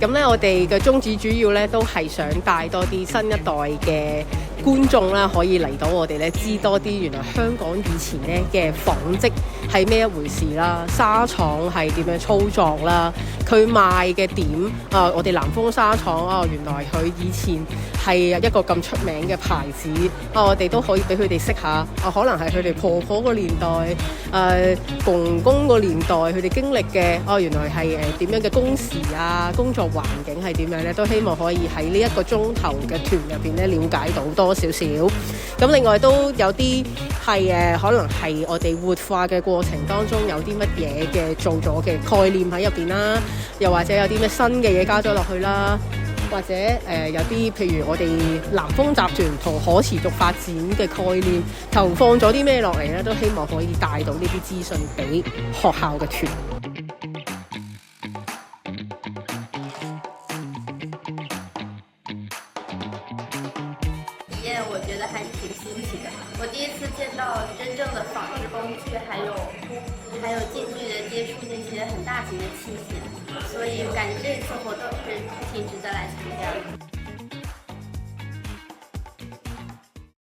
咁咧，我哋嘅宗旨主要咧都係想帶多啲新一代嘅觀眾啦，可以嚟到我哋咧知多啲原來香港以前咧嘅紡織係咩一回事啦，紗廠係點樣操作啦，佢賣嘅點我哋南豐紗廠原來佢以前係一個咁出名嘅牌子我哋都可以俾佢哋識下可能係佢哋婆婆個年代公公個年代佢哋經歷嘅原來係點樣嘅工時工作環境係點樣咧，都希望可以喺呢一個鐘頭嘅團入邊咧了解到多少少。咁另外都有啲係可能係我哋活化嘅過程當中有啲乜嘢嘅做咗嘅概念喺入邊啦，又或者有啲咩新嘅嘢加咗落去啦，或者有啲譬如我哋南豐集團同可持續發展嘅概念投放咗啲咩落嚟咧，都希望可以帶到呢啲資訊俾學校嘅團。我觉得还是挺新奇的。我第一次见到真正的纺织工具，还有近距离的接触那些很大型的器械，所以感觉这次活动是挺值得来参加的。